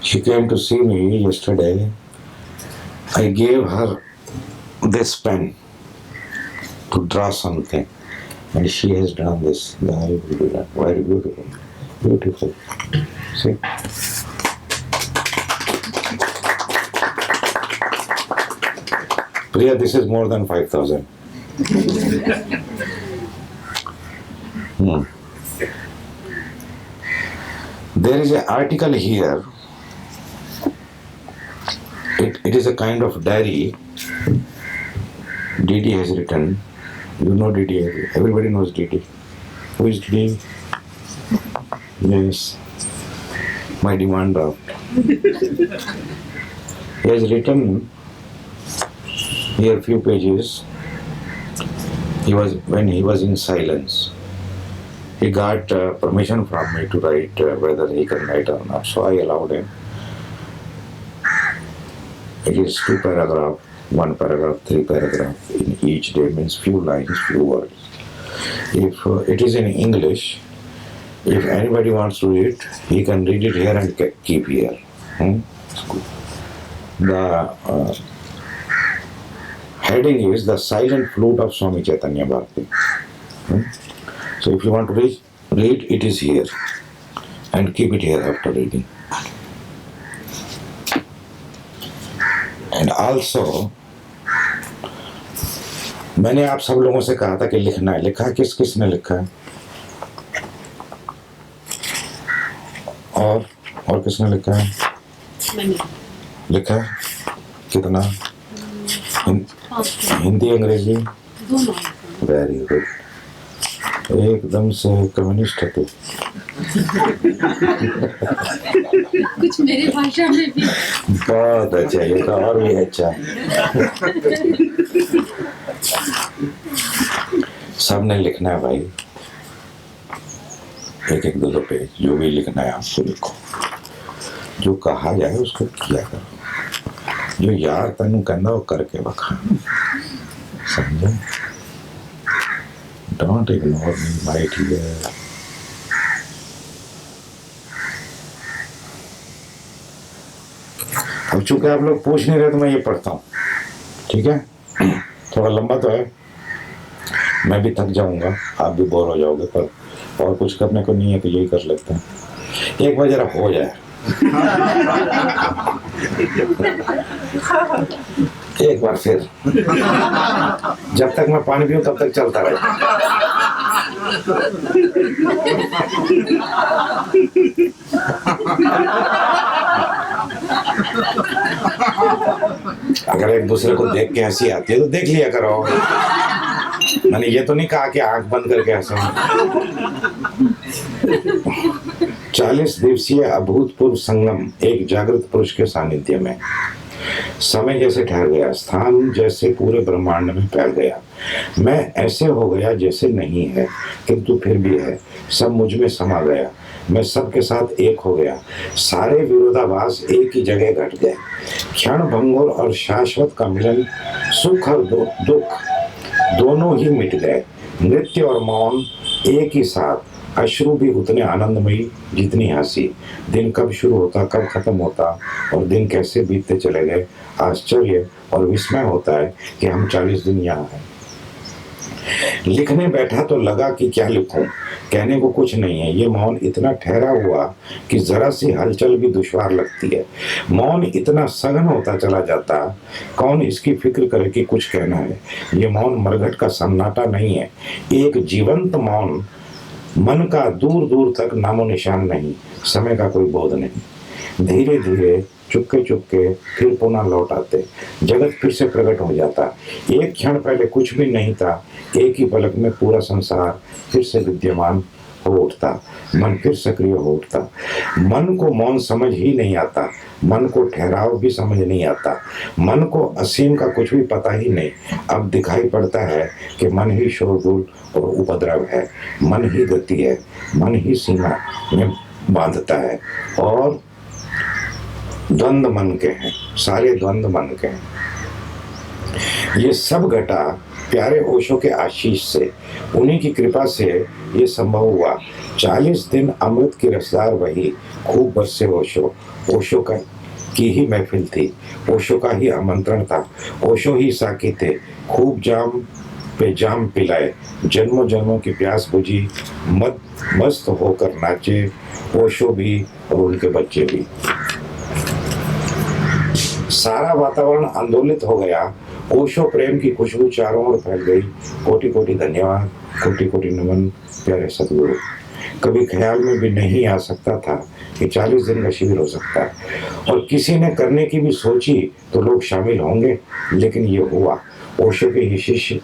She came to see me yesterday. I gave her this pen to draw something, and she has done this. Thy will be done. Very beautiful. Beautiful. See? Priya, this is more than 5,000. There is an article here. It is a kind of diary. Didi has written. You know Didi. Everybody knows Didi. Who is Didi? Yes. My demand draft. He has written here few pages. When he was in silence. He got permission from me to write whether he can write or not. So I allowed him. It is 2 paragraphs, 1 paragraph, 3 paragraphs in each day, means few lines, few words. If it is in English, if anybody wants to read, he can read it here and keep here. The heading is The Silent Flute of Swami Chaitanya Bharati. So if you want to read, it is here and keep it here after reading. And also, मैंने आप सब लोगों से कहा था कि लिखना है। लिखा है किसने लिखा है? और किसने लिखा है? मैंने लिखा है कितना? हिंदी अंग्रेजी वेरी गुड, एकदम से कम्युनिस्ट है तू। कुछ मेरी भाषा में भी बहुत अच्छा, ये तो और भी अच्छा। सबने लिखना है भाई, एक एक दो पेज, जो भी लिखना है आपको लिखो, जो कहा जाए उसको किया करो, जो यार तेनू कहना वो करके बखा, समझे? Don't ignore me my dear. अब चूंकि आप लोग पूछ नहीं रहे तो मैं ये पढ़ता हूँ, ठीक है? थोड़ा लंबा तो है, मैं भी थक जाऊंगा, आप भी बोर हो जाओगे, पर और कुछ करने को नहीं है तो यही कर लेते हैं। एक बार जरा हो जाए, एक बार फिर, जब तक मैं पानी पीऊं तब तक चलता रहे। अगर एक दूसरे को देख के हंसी आती है तो देख लिया करो। मैंने ये तो नहीं कहा कि आंख बंद करके हंसो। 40 दिवसीय अभूतपूर्व संगम एक जागृत पुरुष के सानिध्य में। समय जैसे ठहर गया, स्थान जैसे पूरे ब्रह्मांड में फैल गया। मैं ऐसे हो गया जैसे नहीं है किंतु फिर भी है, सब मुझ में समा गया। मैं सबके साथ एक हो गया, सारे विरोधाभास एक ही जगह घट गए। क्षण भंगुर और शाश्वत का मिलन, सुख और दुख दोनों ही मिट गए। नृत्य और मौन एक ही साथ, अश्रु भी उतने आनंदमयी जितनी हंसी। दिन कब शुरू होता कब खत्म होता और दिन कैसे बीतते चले गए। आश्चर्य और विस्मय होता है कि हम 40 दिन यहाँ हैं। लिखने बैठा तो लगा कि क्या लिखूं, कहने को कुछ नहीं है। ये मौन इतना ठहरा हुआ कि जरा सी हलचल भी दुश्वार लगती है। मौन इतना सघन होता चला जाता, कौन इसकी फिक्र करे कि कुछ कहना है। ये मौन मरघट का सन्नाटा नहीं है, एक जीवंत मौन, मन का दूर दूर तक नामो निशान नहीं, समय का कोई बोध नहीं। धीरे धीरे चुपके चुपके फिर पुनः लौट आते, जगत फिर से प्रकट हो जाता। एक क्षण पहले कुछ भी नहीं था, एक ही पलक में पूरा संसार फिर से विद्यमान हो उठता, मन फिर सक्रिय हो उठता। मन को मौन समझ ही नहीं आता, मन को ठहराव भी समझ नहीं आता, मन को असीम का कुछ भी पता ही नहीं। अब दिखाई पड़ता है कि मन ही शोरगुल और उपद्रव है, मन ही गति है, मन ही सीमा में बांधता है और द्वंद्व मन के हैं, सारे द्वंद्व मन के हैं। ये सब घटा प्यारे ओशो के आशीष से, उन्हीं की कृपा से ये संभव हुआ। 40 दिन अमृत की रसदार वही, खूब बरसे ओशो। ओशो का की ही महफिल थी, ओशो का ही आमंत्रण था, ओशो ही साकी थे। खूब जाम पे जाम पिलाए, जन्मों जन्मों की प्यास बुझी, मस्त होकर नाचे ओशो भी और उनके बच्चे भी। सारा वातावरण आंदोलित हो गया, ओशो प्रेम की खुशबू चारों ओर फैल गई। कोटि कोटि धन्यवाद, कोटि कोटि नमन प्यारे सदगुरु। कभी ख्याल में भी नहीं आ सकता था कि 40 दिन का शिविर हो सकता है, और किसी ने करने की भी सोची तो लोग शामिल होंगे, लेकिन ये हुआ। ओशो के ही शिष्य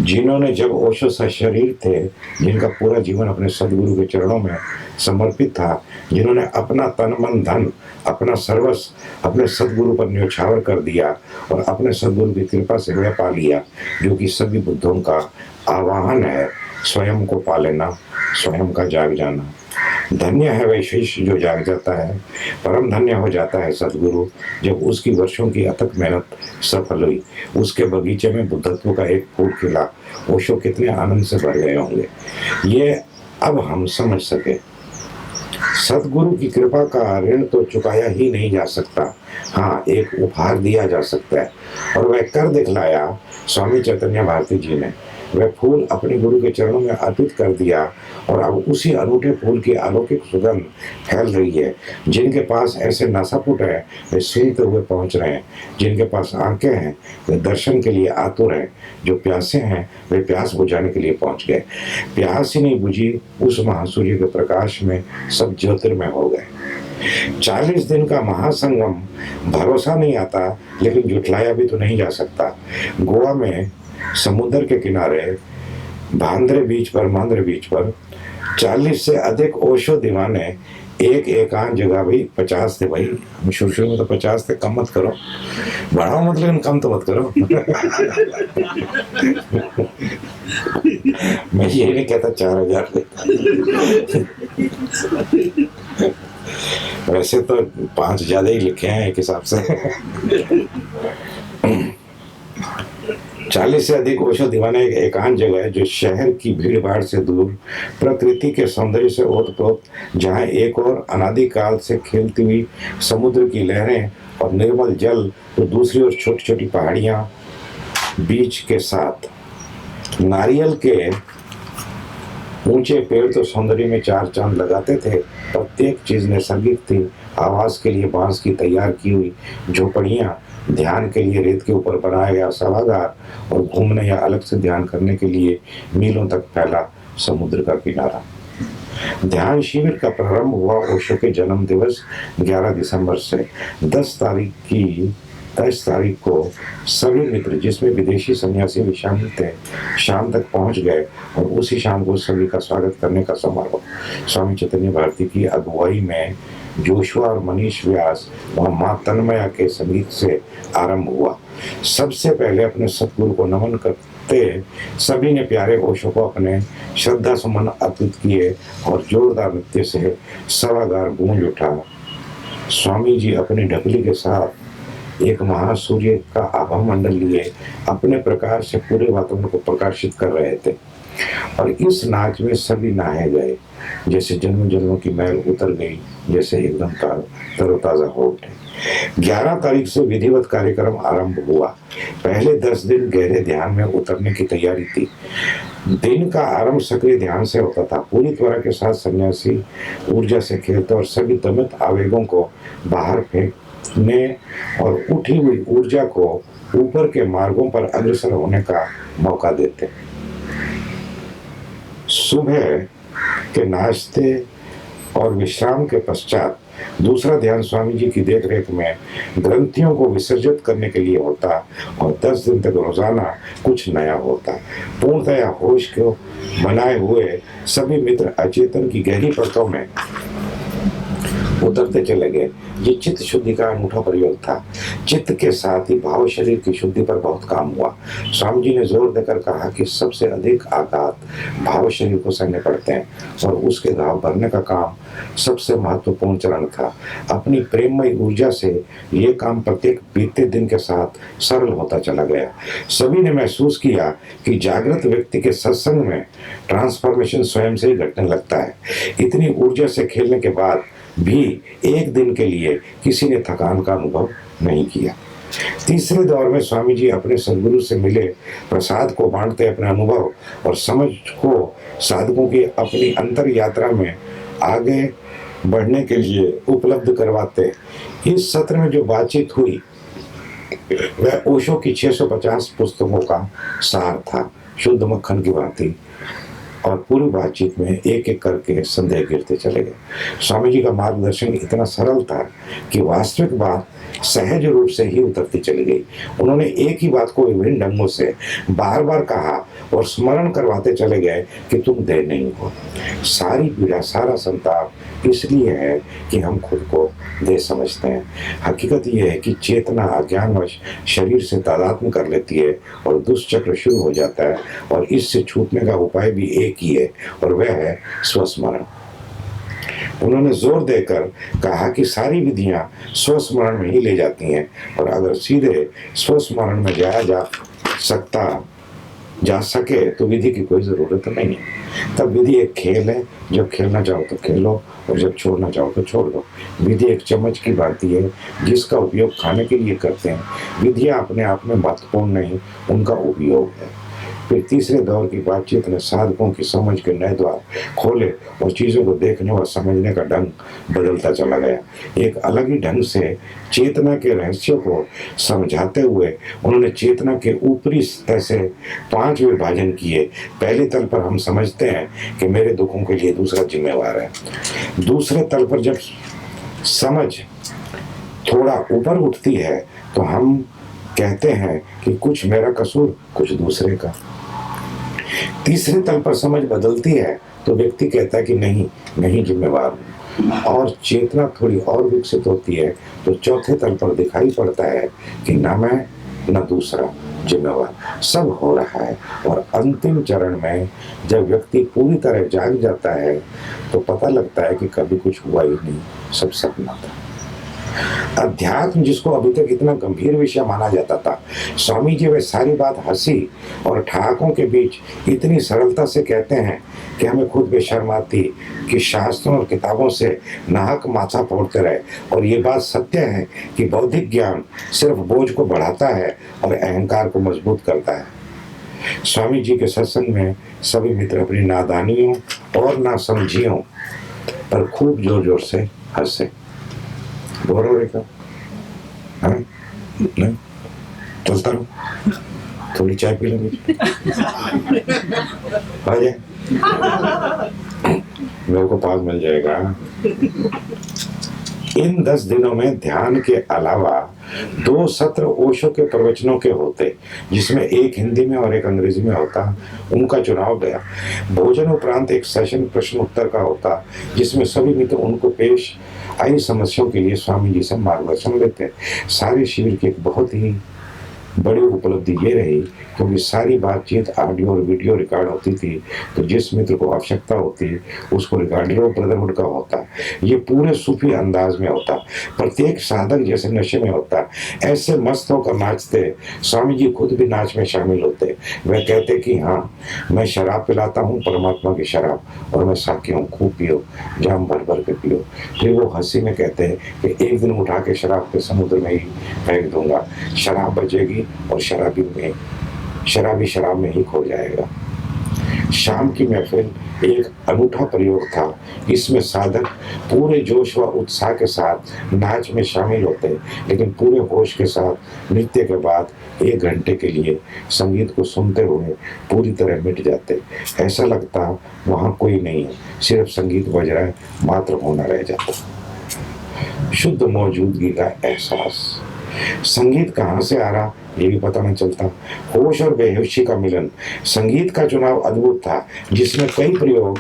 जिन्होंने जब ओशो सशरीर थे, जिनका पूरा जीवन अपने सदगुरु के चरणों में समर्पित था, जिन्होंने अपना तन मन धन, अपना सर्वस्व अपने सदगुरु पर न्यौछावर कर दिया और अपने सदगुरु की कृपा से वह पा लिया जो कि सभी बुद्धों का आवाहन है, स्वयं को पा लेना, स्वयं का जाग जाना। धन्य है वह शिष्य जो जाग जाता है, परम धन्य हो जाता है सदगुरु जब उसकी वर्षों की अथक मेहनत सफल हुई। उसके बगीचे में बुद्धत्व का एक फूल खिला, ओशो कितने आनंद से भर गए होंगे, ये अब हम समझ सके। सदगुरु की कृपा का ऋण तो चुकाया ही नहीं जा सकता, हाँ एक उपहार दिया जा सकता है, और वह कर दिखलाया स्वामी चैतन्य भारती जी ने। वह फूल अपने गुरु के चरणों में अर्पित कर दिया और अब उसी अनूठे फूल की अलौकिक सुगंध फैल रही है। जिनके पास ऐसे नासापुट है वे सूंघते हुए पहुंच रहे हैं, जिनके पास आंखें हैं वे दर्शन के लिए आतुर हैं, जो प्यासे हैं वे प्यास बुझाने के लिए पहुंच गए। प्यास ही नहीं बुझी, उस महासूर्य के प्रकाश में सब ज्योतिर्मय हो गए। 40 दिन का महासंगम, भरोसा नहीं आता लेकिन जुटलाया भी तो नहीं जा सकता। गोवा में समुद्र के किनारे मांद्रे बीच पर 40 से अधिक ओशो दीवाने एक एकांत जगह भी 50 थे भाई, शुरू में तो 50 थे, कम मत करो, बढ़ाओ मत लेकिन कम तो मत करो। मैं ये नहीं कहता 4000 वैसे तो 5 ज्यादा ही लिखे हैं एक हिसाब से। 40 से अधिक ओशो दीवाने एक एकांत जगह है जो शहर की भीड़ भाड़ से दूर, प्रकृति के सौंदर्य से ओतप्रोत, जहाँ एक और अनादिकाल से खेलती हुई समुद्र की लहरें और निर्मल जल, तो दूसरी ओर छोटी छोटी पहाड़ियाँ बीच के साथ। नारियल के ऊंचे पेड़ तो सौंदर्य में 4 चांद लगाते थे। प्रत्येक चीज नैसर्गिक थी, आवास के लिए बांस की तैयार की हुई झोपड़ियाँ, ध्यान के लिए रेत के ऊपर बनाया गया सभागार, और घूमने या अलग से ध्यान करने के लिए मीलों तक फैला समुद्र का किनारा। ध्यान शिविर का प्रारंभ हुआ ओशो के जन्म दिवस 11 दिसंबर से। 10 तारीख को सभी मित्र, जिसमें विदेशी सन्यासी भी शामिल थे, शाम तक पहुंच गए और उसी शाम को सभी का स्वागत करने का समारोह स्वामी चैतन्य भारती की अगुवाई में जोशुआ और मनीष व्यास और मां तन्मया के संगीत से आरंभ हुआ। सबसे पहले अपने सतगुरु को नमन करते सभी ने प्यारे ओशो को अपने श्रद्धा सुमन अर्पित किए और जोरदार नृत्य से सभागार गूंज उठा। स्वामी जी अपनी ढकली के साथ एक महासूर्य का आभा मंडल लिए अपने प्रकार से पूरे वातावरण को प्रकाशित कर रहे थे और इस नाच में सभी नहाए गए, जैसे जन्म जन्मों की मैल उतर गई, जैसे एकदम तरोताजा हो उठे। 11 तारीख से विधिवत कार्यक्रम आरंभ हुआ। पहले 10 दिन गहरे ध्यान में उतरने की तैयारी थी। दिन का आरंभ सक्रिय ध्यान से होता था। पूरी त्वरा के साथ सन्यासी ऊर्जा से खेलते और सभी दमित आवेगों को बाहर फेंकने और उठी हुई ऊर्जा को ऊपर के मार्गों पर अग्रसर होने का मौका देते। सुबह के नाश्ते और विश्राम के पश्चात दूसरा ध्यान स्वामी जी की देखरेख में ग्रंथियों को विसर्जित करने के लिए होता और 10 दिन तक रोजाना कुछ नया होता। पूर्णतया होश को बनाए हुए सभी मित्र अचेतन की गहरी परतों में उतरते चले गए। ये चित्त शुद्धि का अनूठा प्रयोग था। चित्त के साथ ही भाव शरीर की शुद्धि पर बहुत काम हुआ। स्वामी जी ने जोर देकर कहा कि सबसे अधिक आघात भाव शरीर को सहने पड़ते हैं और उसके घाव भरने का काम सबसे महत्वपूर्ण चरण था। अपनी प्रेममय ऊर्जा से ये काम प्रत्येक बीते दिन के साथ सरल होता चला गया। सभी ने महसूस किया कि जागृत व्यक्ति के सत्संग में ट्रांसफॉर्मेशन स्वयं से ही घटने लगता है। इतनी ऊर्जा से खेलने के बाद भी एक दिन के लिए किसी ने थकान का अनुभव नहीं किया। तीसरे दौर में स्वामी जी अपने सद्गुरु से मिले प्रसाद को बांटते अपने अनुभव और समझ को साधकों की अपनी अंतर यात्रा में आगे बढ़ने के लिए उपलब्ध करवाते। इस सत्र में जो बातचीत हुई वह ओशो की 650 पुस्तकों का सार था, शुद्ध मक्खन की भांति। और पूरी बातचीत में एक एक करके संदेह गिरते चले गए। स्वामी जी का मार्गदर्शन इतना सरल था कि वास्तविक बात सहज रूप से ही उतरती चली गई। उन्होंने एक ही बात को विभिन्न ढंगों से बार बार कहा और स्मरण करवाते चले गए कि तुम देह नहीं हो। सारी पीड़ा, सारा संताप इसलिए है कि हम खुद को देह समझते हैं। हकीकत यह है कि चेतना अज्ञानवश शरीर से तादात्म्य कर लेती है और दुष्चक्र शुरू हो जाता है और इससे छूटने का उपाय भी एक ही है और वह है स्वस्मरण। उन्होंने जोर देकर कहा कि सारी विधियां स्वस्मरण में ही ले जाती हैं और अगर सीधे स्वस्मरण में जा सके तो विधि की कोई ज़रूरत नहीं है। तब विधि एक खेल है, जब खेलना चाहो तो खेलो और जब छोड़ना चाहो तो छोड़ दो। विधि एक चम्मच की भांति है जिसका उपयोग खाने के लिए करते हैं। विधियां अपने आप में महत्वपूर्ण नहीं, उनका उपयोग है। फिर तीसरे दौर की बातचीत ने साधकों की समझ के नए द्वार खोले और चीज़ों को देखने और समझने का ढंग बदलता चला गया। एक अलग ही ढंग से चेतना के रहस्यों को समझाते हुए उन्होंने चेतना के ऊपरी सतह से 5 विभाजन किए। पहले तल पर हम समझते हैं कि मेरे दुखों के लिए दूसरा जिम्मेवार है। दूसरे तल पर जब समझ थोड़ा ऊपर उठती है तो हम कहते हैं कि कुछ मेरा कसूर, कुछ दूसरे का। तीसरे तल पर समझ बदलती है तो व्यक्ति कहता है कि नहीं जिम्मेवार हूं। और चेतना थोड़ी और विकसित होती है तो चौथे तल पर दिखाई पड़ता है कि ना मैं न दूसरा जिम्मेवार, सब हो रहा है। और अंतिम चरण में जब व्यक्ति पूरी तरह जाग जाता है तो पता लगता है कि कभी कुछ हुआ ही नहीं, सब सपना था। अध्यात्म जिसको अभी तक इतना गंभीर विषय माना जाता था, स्वामी जी वह सारी बात हंसी और ठहाकों के बीच इतनी सरलता से कहते हैं कि हमें खुद भी शर्म आती कि शास्त्रों और किताबों से नाहक माथा फोड़ते रहे। और ये बात सत्य है कि बौद्धिक ज्ञान सिर्फ बोझ को बढ़ाता है और अहंकार को मजबूत करता है। स्वामी जी के सत्संग में सभी मित्र अपनी नादानियों और नासमझियों पर खूब जोर जोर से हंसे। बोर हो रहेगा? हाँ? नहीं? चलता रहो, थोड़ी चाय पी लेंगे। आ जाए, मेरे को पास मिल जाएगा। इन 10 दिनों में ध्यान के अलावा 2 सत्र ओशो के प्रवचनों के होते, जिसमें एक हिंदी में और एक अंग्रेजी में होता। उनका चुनाव गया। भोजन उपरांत एक सेशन प्रश्न उत्तर का होता, जिसमें सभी मित्र उनको पेश आई समस्याओं के लिए स्वामी जी से मार्गदर्शन लेते। सारे शिविर की एक बहुत ही बड़ी उपलब्धि ये रही, क्योंकि सारी बातचीत ऑडियो और वीडियो रिकॉर्ड होती थी, तो जिस मित्र को आवश्यकता होती उसको रिकॉर्डर ब्रदरहुड का होता। ये पूरे सूफी अंदाज में होता, प्रत्येक साधक जैसे नशे में होता। ऐसे मस्त होकर नाचते, स्वामी जी खुद भी नाच में शामिल होते। वह कहते कि हाँ, मैं शराब पिलाता हूँ, परमात्मा की शराब, और मैं साकी हूँ, खूब पियो, जाम भर भर के पियो। फिर वो हंसी में कहते हैं कि एक दिन उठा के शराब के समुद्र में ही फेंक दूंगा, शराब बचेगी और शराबी शराब में ही खो जाएगा। शाम की महफिल एक अनूठा प्रयोग था। इसमें साधक पूरे जोश व उत्साह के साथ नाच में शामिल होते, लेकिन पूरे होश के साथ नृत्य के बाद 1 घंटे के लिए संगीत को सुनते हुए पूरी तरह मिट जाते। ऐसा लगता वहाँ कोई नहीं है, सिर्फ संगीत बज रहा है, मात्र होना रह जाता। शुद्ध मौजूदगी का एहसास। संगीत कहाँ से आ रहा ये भी पता नहीं चलता। होश और बेहोशी का मिलन। संगीत का चुनाव अद्भुत था, जिसमें कई प्रयोग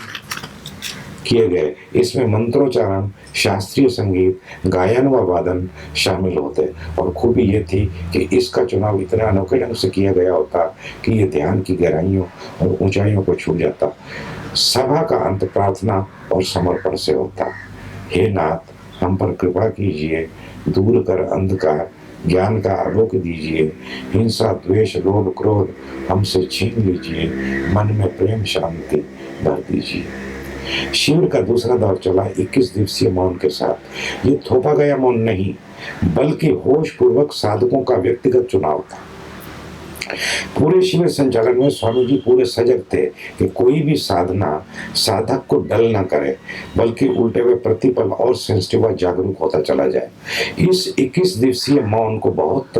किए गए। इसमें मंत्रोच्चारण, शास्त्रीय संगीत, गायन व वादन शामिल होते, और खूबी ये थी कि इसका चुनाव इतने अनोखे ढंग से किया गया होता कि ये ध्यान की गहराइयों और ऊंचाइयों को छू जाता। सभा का अंत प्रार्थना और समर्पण से होता। हे नाथ, हम पर कृपा कीजिए, दूर कर अंधकार, ज्ञान का आलोक दीजिए, हिंसा द्वेष लोभ क्रोध हमसे छीन लीजिए, मन में प्रेम शांति भर दीजिए। शिविर का दूसरा दौर चला 21 दिवसीय मौन के साथ। ये थोपा गया मौन नहीं, बल्कि होश पूर्वक साधकों का व्यक्तिगत चुनाव था। पूरे शिविर संचालन में स्वामी जी पूरे सजग थे कि कोई भी साधना साधक को डल न करे, बल्कि उल्टे हुए प्रतिपल और सेंसिटिव व जागरूक होता चला जाए। इस 21 दिवसीय मौन को बहुत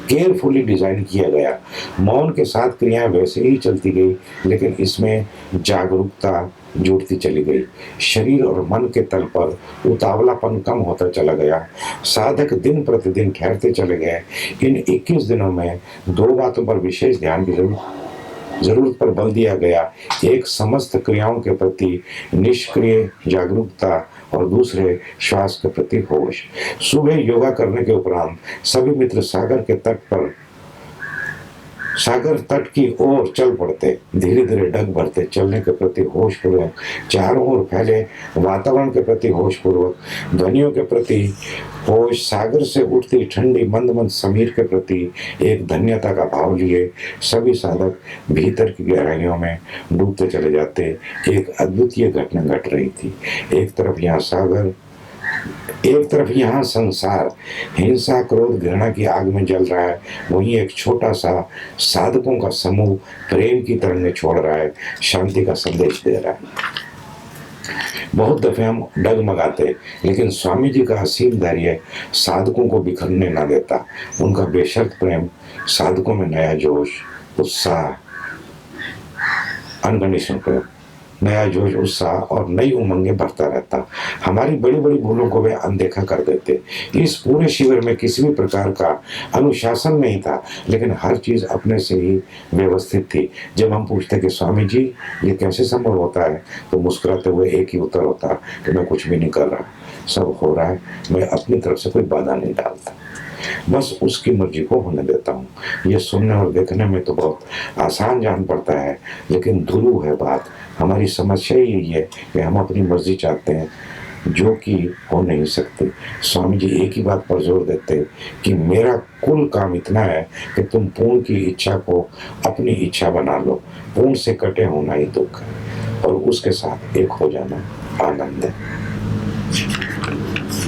केयरफुली डिजाइन किया गया। मौन के साथ क्रियाएं वैसे ही चलती गई, लेकिन इसमें जागरूकता जुड़ती चली गई। शरीर और मन के तल पर उतावलापन कम होता चला गया। साधक दिन प्रतिदिन ठहरते चले गए। इन 21 दिनों में 2 बातों पर विशेष ध्यान की जरूरत पर बल दिया गया। एक, समस्त क्रियाओं के प्रति निष्क्रिय जागरूकता, और दूसरे, श्वास के प्रति होश। सुबह योगा करने के उपरांत सभी मित्र सागर तट की ओर चल पड़ते। धीरे धीरे डग भरते, चलने के प्रति होश पूर्वक, चारों ओर फैले वातावरण के प्रति होश पूर्वक, ध्वनियों के प्रति होश, सागर से उठती ठंडी मंद मंद समीर के प्रति एक धन्यता का भाव लिए सभी साधक भीतर की गहराइयों में डूबते चले जाते। एक अद्वितीय घटना घट रही थी। एक तरफ यहाँ सागर, एक तरफ यहाँ संसार हिंसा क्रोध घृणा की आग में जल रहा है, वहीं एक छोटा सा साधकों का समूह प्रेम की तरंगें छोड़ रहा है, शांति का संदेश दे रहा है। बहुत दफे हम डगमगाते, लेकिन स्वामी जी का असीम धैर्य साधकों को बिखरने ना देता। उनका बेशर्त प्रेम साधकों में नया जोश, उत्साह, अनकंडीशनल प्रेम, नया जोश, उत्साह और नई उमंगे भरता रहता। हमारी बड़ी बड़ी भूलों को वे अनदेखा कर देते। इस पूरे शिविर में किसी भी प्रकार का अनुशासन नहीं था, लेकिन हर चीज अपने से ही व्यवस्थित थी। जब हम पूछते कि स्वामी जी ये कैसे संभव होता है, तो मुस्कुराते हुए एक ही उत्तर होता कि मैं कुछ भी नहीं कर रहा, सब हो रहा है, मैं अपनी तरफ से कोई बाधा नहीं डालता, बस उसकी मर्जी को होने देता हूँ। ये सुनने और देखने में तो बहुत आसान जान पड़ता है, लेकिन दुरूह है बात। हमारी समस्या यही है कि हम अपनी मर्जी चाहते हैं, जो कि हो नहीं सकते। स्वामी जी एक ही बात पर जोर देते कि मेरा कुल काम इतना है कि तुम पूर्ण की इच्छा को अपनी इच्छा बना लो। पूर्ण से कटे होना ही दुख है, और उसके साथ एक हो जाना आनंद है।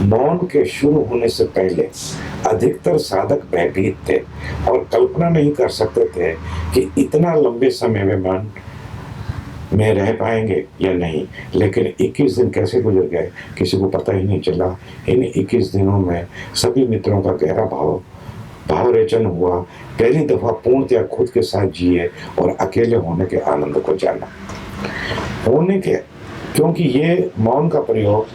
मौन के शुरू होने से पहले अधिकतर साधक भयभीत थे और कल्पना नहीं कर सकते थे कि इतना लंबे समय में मन में रह पाएंगे या नहीं। लेकिन 21 दिन कैसे गुजर गए किसी को पता ही नहीं चला। इन 21 दिनों में सभी मित्रों का गहरा भाव रेचन हुआ। पहली दफा पूर्णतया खुद के साथ जिए और अकेले होने के आनंद को जाना। क्योंकि ये मौन का प्रयोग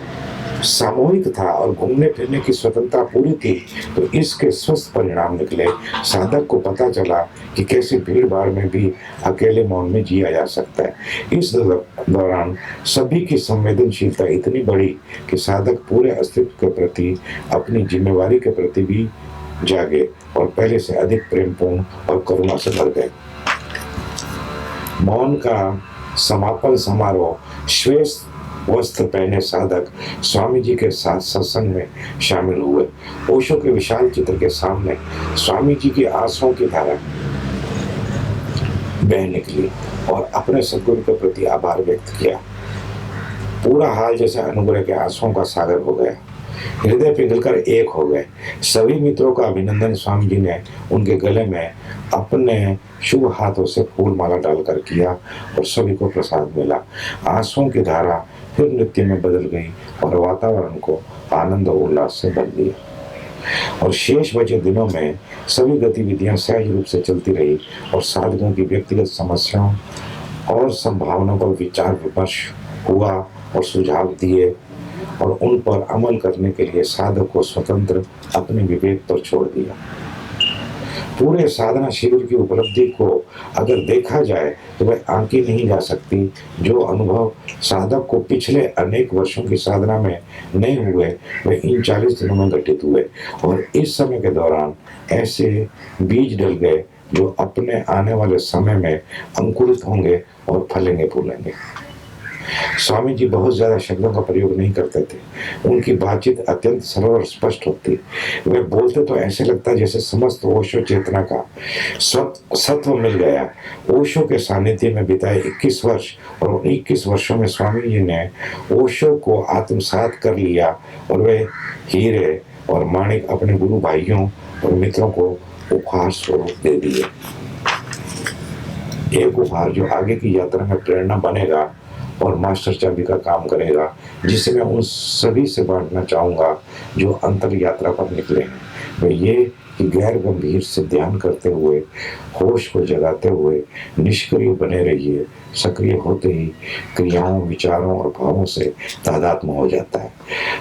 सामूहिक था और घूमने फिरने की स्वतंत्रता पूरी थी, तो इसके स्वस्थ परिणाम निकले। साधक को पता चला कि कैसे भीड़ भाड़ में भी अकेले मौन में जिया जा सकता है। इस दौरान सभी की संवेदनशीलता इतनी बढ़ी कि साधक पूरे अस्तित्व के प्रति, अपनी जिम्मेवारी के प्रति भी जागे और पहले से अधिक प्रेमपूर्ण और करुणा से भर गए। मौन का समापन समारोह श्वेत वस्त्र पहने साधक स्वामी जी के साथ सत्संग में शामिल हुए। ओशो के विशाल चित्र के सामने स्वामी जी की आंसुओं की धारा बह निकली और अपने सद्गुरु के प्रति आभार व्यक्त किया। पूरा हाल जैसे अनुग्रह के आंसुओं का सागर हो गया। हृदय पिघलकर एक हो गए। सभी मित्रों का अभिनंदन स्वामी जी ने उनके गले में अपने शुभ हाथों से फूल माला डालकर किया और सभी को प्रसाद मिला। आंसुओं की धारा फिर नृत्य में बदल गई और वातावरण को आनंद और उल्लास से भर दिया। और शेष बचे दिनों में सभी गतिविधियां सहज रूप से चलती रही और साधकों की व्यक्तिगत समस्याओं और संभावनाओं पर विचार विमर्श हुआ और सुझाव दिए और उन पर अमल करने के लिए साधक को स्वतंत्र अपने विवेक पर छोड़ दिया। पूरे साधना शिविर की उपलब्धि को अगर देखा जाए तो वह आंकी नहीं जा सकती। जो अनुभव साधक को पिछले अनेक वर्षों की साधना में नहीं हुए, वे इन 40 दिनों में घटित हुए और इस समय के दौरान ऐसे बीज डल गए जो अपने आने वाले समय में अंकुरित होंगे और फलेंगे फूलेंगे। स्वामी जी बहुत ज्यादा शब्दों का प्रयोग नहीं करते थे। उनकी बातचीत अत्यंत सरल और स्पष्ट होती। वे बोलते तो ऐसे लगता जैसे समस्त ओशो चेतना का सत्व मिल गया। ओशो के सानिध्य में बिताए 21 वर्ष और उन 21 वर्षों में स्वामी जी ने ओशो को आत्मसात कर लिया और वे हीरे और माणिक अपने गुरु भाइयों और मित्रों को उपहार स्वरूप दे दिए। एक उपहार जो आगे की यात्रा में प्रेरणा बनेगा और मास्टर चाबी का काम करेगा, जिसे मैं उन सभी से बांटना चाहूँगा जो अंतर यात्रा पर निकले हैं। वे ये कि गैर गंभीर से ध्यान करते हुए, होश को जगाते हुए निष्क्रिय बने रहिए। सक्रिय होते ही क्रियाओं, विचारों और भावों से तादात्म्य हो जाता है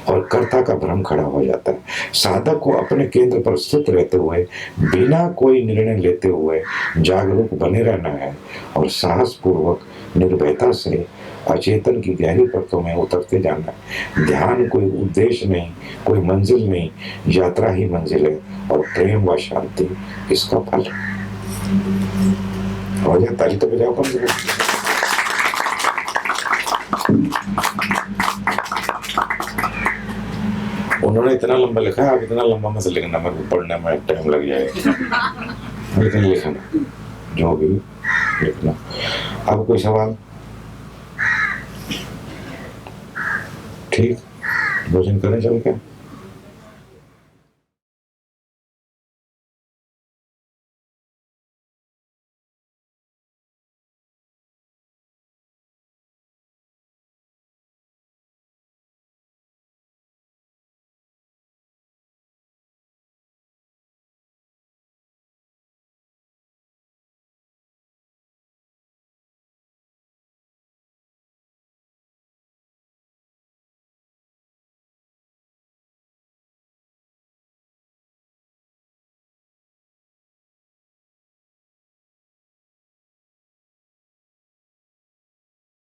और कर्ता का भ्रम खड़ा हो जाता है। साधक को अपने केंद्र पर स्थित रहते हुए, बिना कोई निर्णय लेते हुए जागरूक बने रहना है और साहस पूर्वक निर्भयता से अचेतन की गहरी परतों में उतरते जाना है। ध्यान कोई उद्देश्य नहीं, कोई मंजिल नहीं, यात्रा ही मंजिल है और प्रेम व शांति इसका फल है। हो जाए ताली तो बजाओ कम से कम। उन्होंने इतना लंबा लिखा है, आप इतना लंबा मत लिखना, मेरे को पढ़ने में टाइम लग जाएगा। लेकिन लिखना जो भी लिखना। अब कोई सवाल? ठीक, भोजन करें चल के।